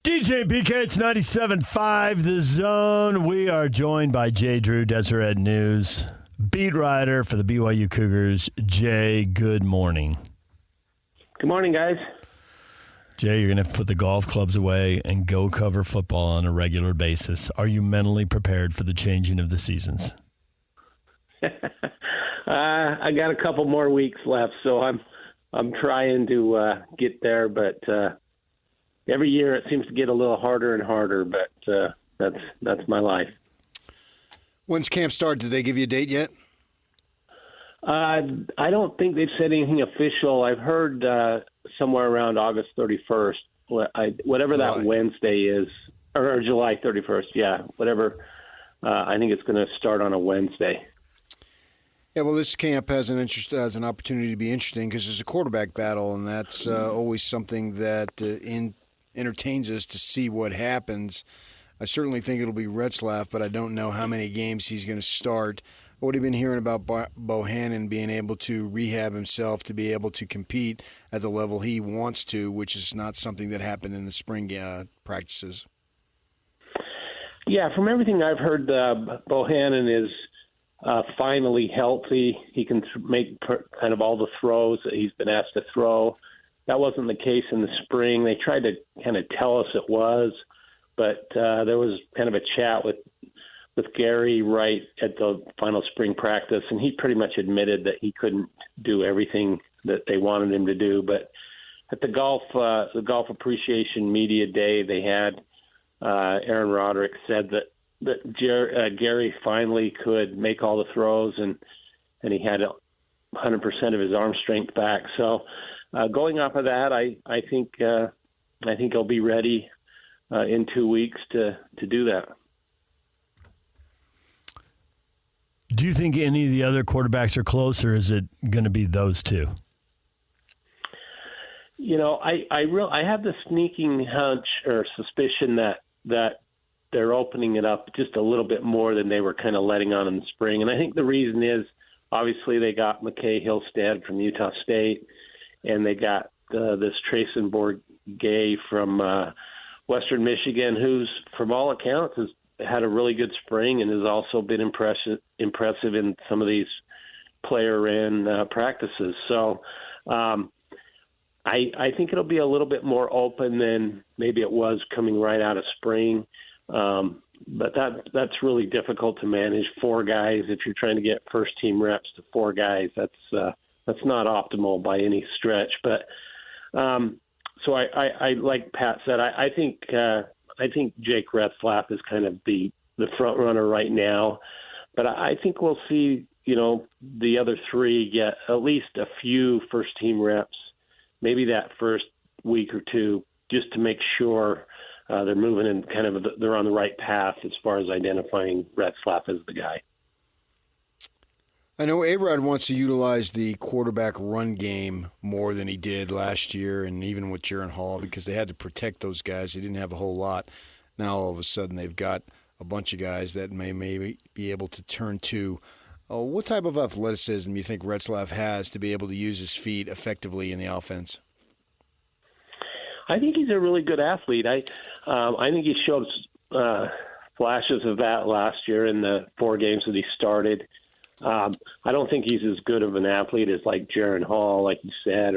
DJ BK, it's 97.5 The Zone. We are joined by Jay Drew, Deseret News, beat writer for the BYU Cougars. Jay, good morning. Good morning, guys. Jay, you're going to have to put the golf clubs away and go cover football on a regular basis. Are you mentally prepared for the changing of the seasons? I got a couple more weeks left, so I'm trying to get there, but every year it seems to get a little harder and harder, but that's my life. When's camp start? Did they give you a date yet? I don't think they've said anything official. I've heard somewhere around August 31st, whatever that Wednesday is, or July 31st, yeah, whatever. I think it's going to start on a Wednesday. Yeah, well, this camp has an opportunity to be interesting because there's a quarterback battle, and that's always something that entertains us to see what happens. I certainly think it'll be Retzlaff, but I don't know how many games he's going to start. What have you been hearing about Bohannon being able to rehab himself to be able to compete at the level he wants to, which is not something that happened in the spring practices? Yeah, from everything I've heard, Bohannon is finally healthy. He can make kind of all the throws that he's been asked to throw. That wasn't the case in the spring. They tried to kind of tell us it was, but there was kind of a chat with Gary right at the final spring practice, and he pretty much admitted that he couldn't do everything that they wanted him to do. But at the golf appreciation media day they had, Aaron Roderick said that Gary finally could make all the throws, and he had 100% of his arm strength back. So going off of that, I think he'll be ready in 2 weeks to do that. Do you think any of the other quarterbacks are close, or is it going to be those two? You know, I have the sneaking hunch or suspicion that they're opening it up just a little bit more than they were kind of letting on in the spring. And I think the reason is, obviously, they got McKay Hillstead from Utah State, and they got this Trayson Bourget from Western Michigan, who's, from all accounts, has had a really good spring and has also been impressive in some of these player-ran practices. So I think it'll be a little bit more open than maybe it was coming right out of spring. But that's really difficult to manage. 4 guys, if you're trying to get first-team reps to 4 guys, that's not optimal by any stretch. But so I like Pat said, I think Jake Retzlaff is kind of the front runner right now, but I think we'll see, the other 3 get at least a few first team reps, maybe that first week or 2, just to make sure they're moving in they're on the right path as far as identifying Retzlaff as the guy. I know A-Rod wants to utilize the quarterback run game more than he did last year, and even with Jaron Hall, because they had to protect those guys. They didn't have a whole lot. Now all of a sudden they've got a bunch of guys that maybe be able to turn to. What type of athleticism do you think Retzlaff has to be able to use his feet effectively in the offense? I think he's a really good athlete. I think he showed flashes of that last year in the 4 games that he started. I don't think he's as good of an athlete as like Jaron Hall, like you said,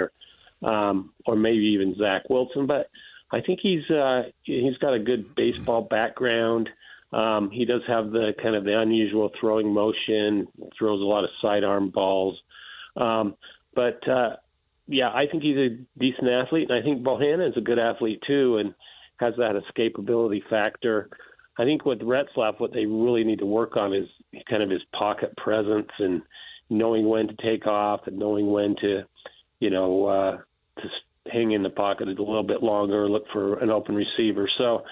or maybe even Zach Wilson. But I think he's got a good baseball background. He does have the kind of the unusual throwing motion, throws a lot of sidearm balls. But I think he's a decent athlete, and I think Bohannon is a good athlete too, and has that escapability factor. I think with Retzlaff, what they really need to work on is kind of his pocket presence and knowing when to take off and knowing when to, to hang in the pocket a little bit longer, look for an open receiver. So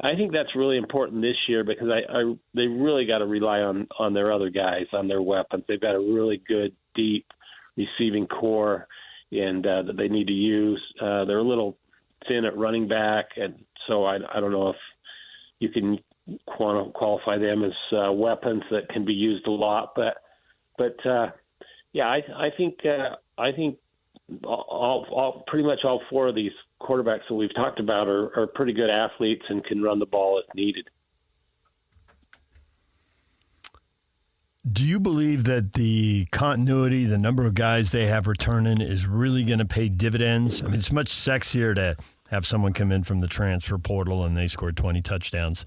I think that's really important this year because they really got to rely on their other guys, on their weapons. They've got a really good, deep receiving core and that they need to use. They're a little thin at running back, and so I don't know if you can qualify them as weapons that can be used a lot, but I think pretty much all four of these quarterbacks that we've talked about are pretty good athletes and can run the ball if needed. Do you believe that the continuity, the number of guys they have returning is really going to pay dividends? I mean, it's much sexier to have someone come in from the transfer portal and they scored 20 touchdowns.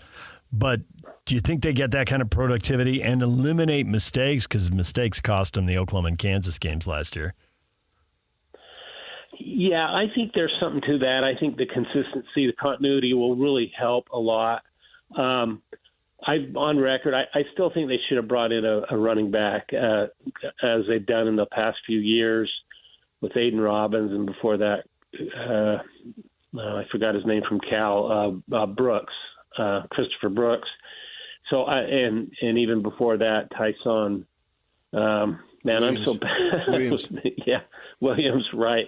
But do you think they get that kind of productivity and eliminate mistakes? Because mistakes cost them the Oklahoma and Kansas games last year. Yeah, I think there's something to that. I think the consistency, the continuity will really help a lot. I'm on record. I still think they should have brought in a running back, as they've done in the past few years with Aiden Robbins, and before that, I forgot his name from Cal, Brooks, Christopher Brooks. So, and even before that, Tyson. Man, Williams. I'm so bad. Williams. Yeah, Williams, right.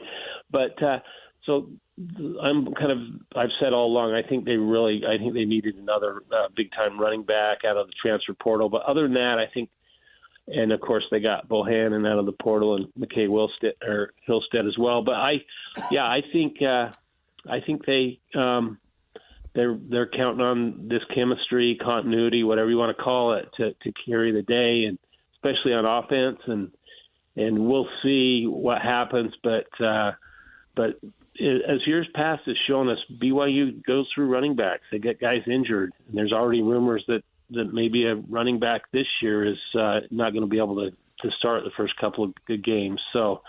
But so I've said all along, I think they needed another big-time running back out of the transfer portal. But other than that, I think, and of course they got Bohannon out of the portal and McKay Hillstead as well. But I think they're counting on this chemistry, continuity, whatever you want to call it, to carry the day, and especially on offense. And we'll see what happens. But as years past has shown us, BYU goes through running backs. They get guys injured, and there's already rumors that maybe a running back this year is not going to be able to start the first couple of good games. So,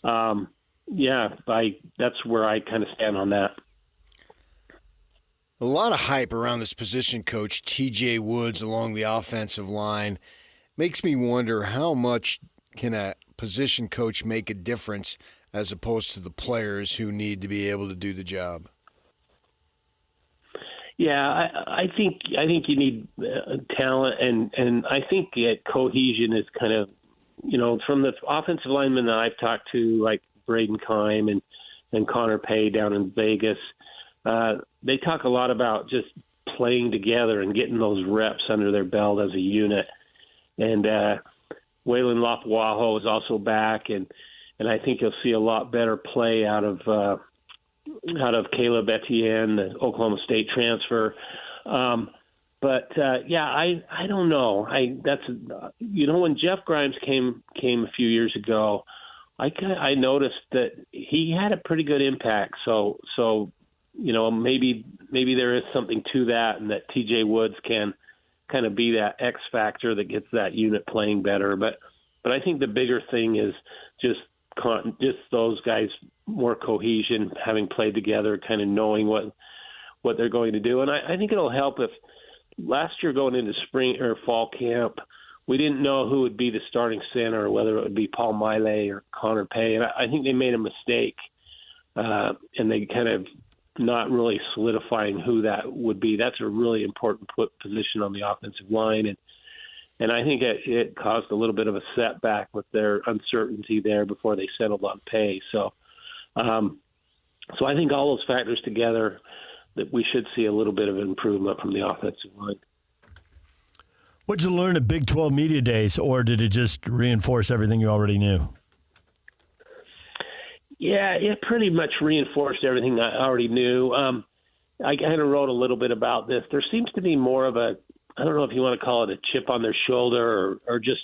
that's where I kind of stand on that. A lot of hype around this position coach, TJ Woods, along the offensive line. Makes me wonder, how much can a position coach make a difference as opposed to the players who need to be able to do the job? Yeah, I think you need talent, and I think cohesion is kind of, from the offensive linemen that I've talked to, like Braden Keim and Connor Pay down in Vegas. They talk a lot about just playing together and getting those reps under their belt as a unit. And Waylon Lapuaho is also back, and I think you'll see a lot better play out of Caleb Etienne, the Oklahoma State transfer. I don't know. When Jeff Grimes came a few years ago, I noticed that he had a pretty good impact. So maybe there is something to that, and that TJ Woods can kind of be that X factor that gets that unit playing better. But I think the bigger thing is just those guys, more cohesion, having played together, kind of knowing what they're going to do. And I think it'll help if last year going into spring or fall camp, we didn't know who would be the starting center, whether it would be Paul Maile or Connor Pay. And I think they made a mistake, and they kind of not really solidifying who that would be. That's a really important position on the offensive line. And I think it caused a little bit of a setback with their uncertainty there before they settled on Pay. So I think all those factors together, that we should see a little bit of improvement from the offensive line. What'd you learn at Big 12 Media Days, or did it just reinforce everything you already knew? Yeah, it pretty much reinforced everything I already knew. I kind of wrote a little bit about this. There seems to be more of a, I don't know if you want to call it a chip on their shoulder or just,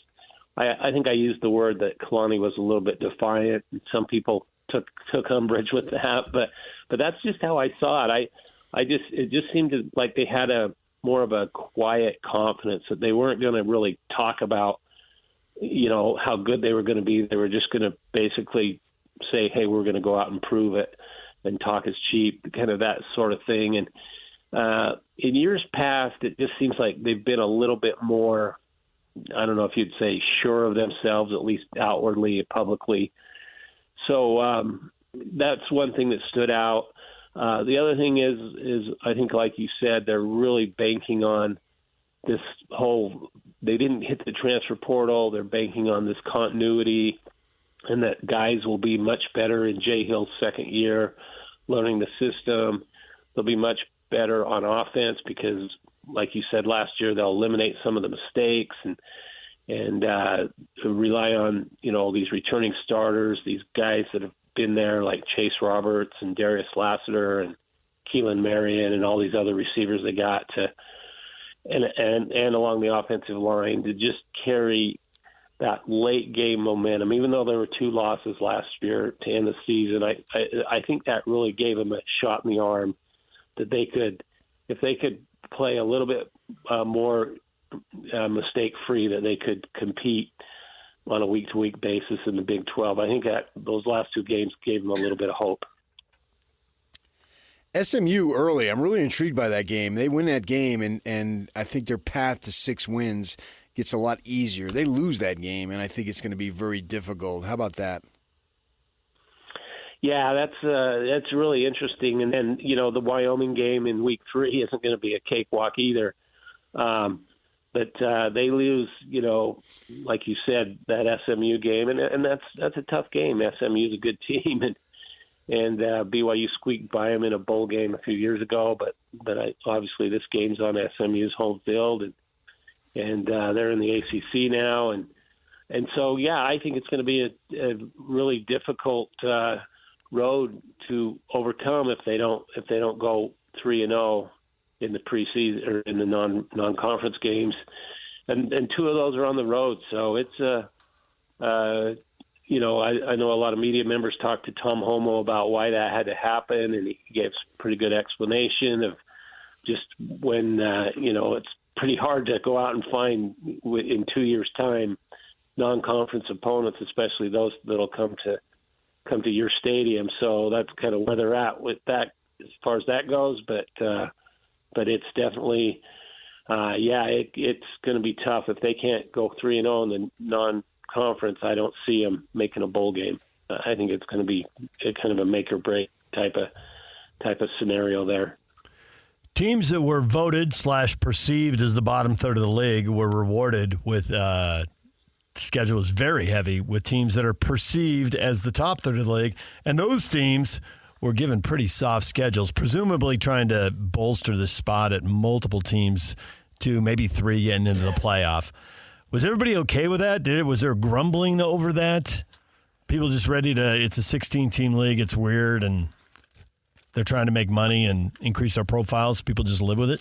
I think I used the word that Kalani was a little bit defiant. And some people took umbrage with that, but that's just how I saw it. It just seemed like they had more of a quiet confidence that they weren't going to really talk about, how good they were going to be. They were just going to basically say, hey, we're going to go out and prove it, and talk is cheap, kind of that sort of thing. And in years past, it just seems like they've been a little bit more, I don't know if you'd say sure of themselves, at least outwardly, publicly. So that's one thing that stood out. The other thing is I think, like you said, they're really banking on this whole, they didn't hit the transfer portal. They're banking on this continuity, and that guys will be much better in Jay Hill's second year, learning the system. They'll be much better on offense because, like you said last year, they'll eliminate some of the mistakes and rely on, these returning starters, these guys that have been there, like Chase Roberts and Darius Lassiter and Keelan Marion and all these other receivers they got to, and along the offensive line to just carry that late game momentum. Even though there were 2 losses last year to end the season, I think that really gave them a shot in the arm that they could, if they could play a little bit more mistake-free, that they could compete on a week-to-week basis in the Big 12. I think that those last 2 games gave them a little bit of hope. SMU early, I'm really intrigued by that game. They win that game, and I think their path to 6 wins gets a lot easier. They lose that game, and I think it's going to be very difficult. How about that? Yeah, that's really interesting. And then, the Wyoming game in week 3 isn't going to be a cakewalk either. But they lose, like you said, that SMU game, and that's a tough game. SMU's a good team, and BYU squeaked by them in a bowl game a few years ago. But obviously this game's on SMU's home field, and they're in the ACC now, and so I think it's going to be a really difficult road to overcome if they don't go 3-0 in the preseason or in the non-conference games, and 2 of those are on the road. So it's I know a lot of media members talked to Tom Homo about why that had to happen, and he gave a pretty good explanation of just when it's pretty hard to go out and find in 2 years' time non-conference opponents, especially those that'll come to your stadium. So that's kind of where they're at with that as far as that goes. But it's definitely, it's going to be tough if they can't go 3-0 in the non-conference. I don't see them making a bowl game. I think it's going to be kind of a make or break type of scenario there. Teams that were voted / perceived as the bottom third of the league were rewarded with schedule is very heavy with teams that are perceived as the top third of the league, and those teams were given pretty soft schedules, presumably trying to bolster the spot at multiple teams to maybe 3 getting into the playoff. Was everybody okay with that? Was there grumbling over that? People just ready to, it's a 16-team league, it's weird, and they're trying to make money and increase their profiles. People just live with it?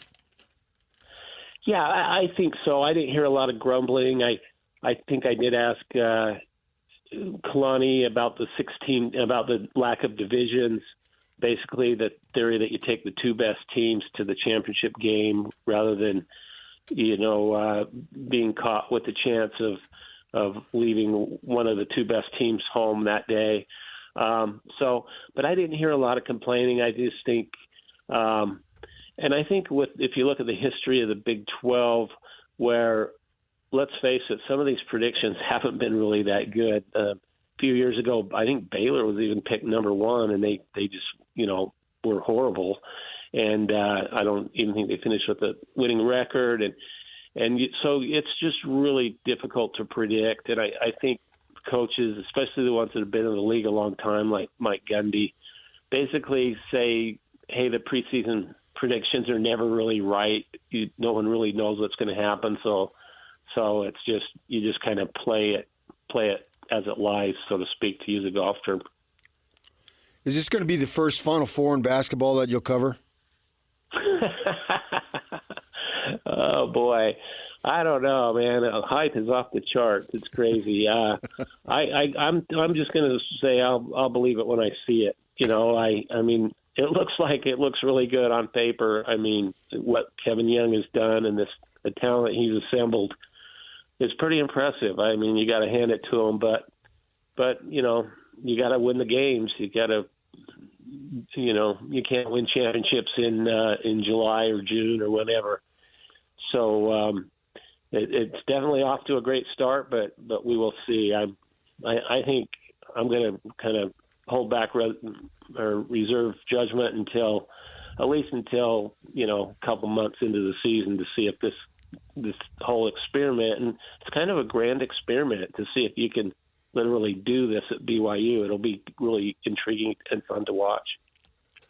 Yeah, I think so. I didn't hear a lot of grumbling. I think I did ask Kalani about the lack of divisions. Basically, the theory that you take the 2 best teams to the championship game rather than, being caught with the chance of leaving one of the 2 best teams home that day. But I didn't hear a lot of complaining. I just think, and I think if you look at the history of the Big 12, where, let's face it, some of these predictions haven't been really that good. A few years ago, I think Baylor was even picked number 1, and they just, were horrible. And I don't even think they finished with a winning record. So it's just really difficult to predict. And I think coaches, especially the ones that have been in the league a long time, like Mike Gundy, basically say, hey, the preseason predictions are never really right. No one really knows what's going to happen. So it's just, you just kind of play it as it lies, so to speak, to use a golf term. Is this going to be the first Final Four in basketball that you'll cover? Oh boy, I don't know, man. Hype is off the charts. It's crazy. I'm just going to say I'll believe it when I see it. I mean, it looks really good on paper. I mean, what Kevin Young has done and the talent he's assembled is pretty impressive. I mean, you got to hand it to him, but you got to win the games. You got to, you can't win championships in July or June or whenever. So it's definitely off to a great start, but we will see. I think I'm going to kind of hold back or reserve judgment until a couple months into the season to see if this whole experiment, and it's kind of a grand experiment to see if you can literally do this at BYU. It'll be really intriguing and fun to watch.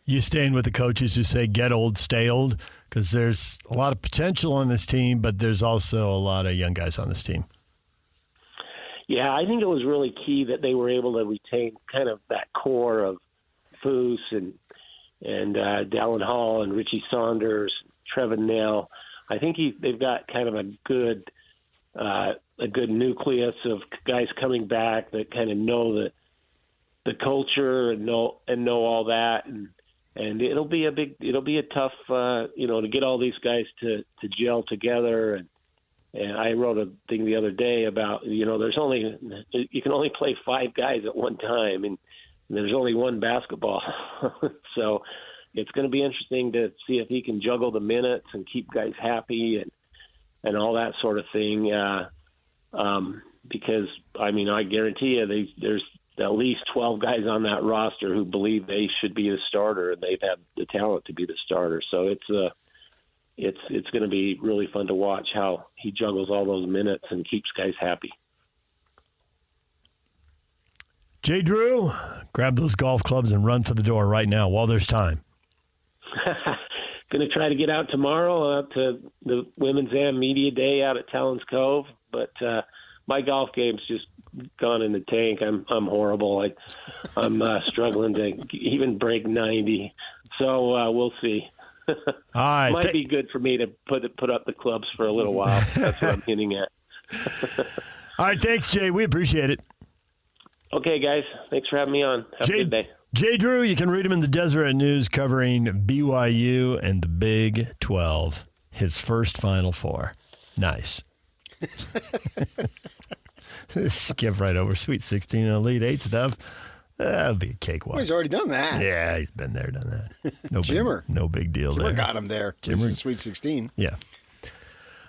You staying with the coaches who say get old, stay old? Because there's a lot of potential on this team, but there's also a lot of young guys on this team. Yeah, I think it was really key that they were able to retain kind of that core of Foose and Dallin Hall and Richie Saunders, Trevin Nell. I think they've got kind of a good nucleus of guys coming back that kind of know the culture and know all that, and it'll be a tough to get all these guys to gel together. And I wrote a thing the other day about you can only play 5 guys at one time, and there's only one basketball, so it's going to be interesting to see if he can juggle the minutes and keep guys happy and all that sort of thing. Because I guarantee you, there's at least 12 guys on that roster who believe they should be the starter, and they've had the talent to be the starter. So it's going to be really fun to watch how he juggles all those minutes and keeps guys happy. Jay Drew, grab those golf clubs and run for the door right now while there's time. Going to try to get out tomorrow out to the Women's Am Media Day out at Talons Cove, but my golf game's just gone in the tank. I'm horrible. I'm struggling to even break 90, so we'll see. All right, might be good for me to put up the clubs for a little while. That's what I'm hinting at. All right, thanks, Jay. We appreciate it. Okay, guys. Thanks for having me on. Have a good day. Jay Drew, you can read him in the Deseret News covering BYU and the Big 12. His first Final Four. Nice. Skip right over Sweet 16 and Elite 8 stuff. That'll be a cakewalk. Well, he's already done that. Yeah, he's been there, done that. No Jimmer. No big deal there. Jimmer got him there. Jimmer. Sweet 16. Yeah.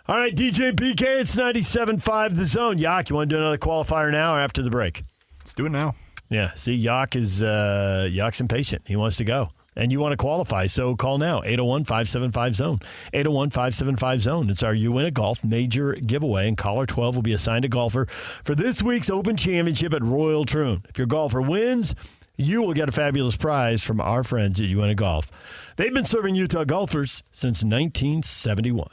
All right, DJ PK, it's 97.5 The Zone. Yak, you want to do another qualifier now or after the break? Let's do it now. Yeah, see, Yak's impatient. He wants to go. And you want to qualify, so call now, 801-575-ZONE. 801-575-ZONE. It's our You Win at Golf major giveaway, and caller 12 will be assigned a golfer for this week's Open Championship at Royal Troon. If your golfer wins, you will get a fabulous prize from our friends at You Win at Golf. They've been serving Utah golfers since 1971.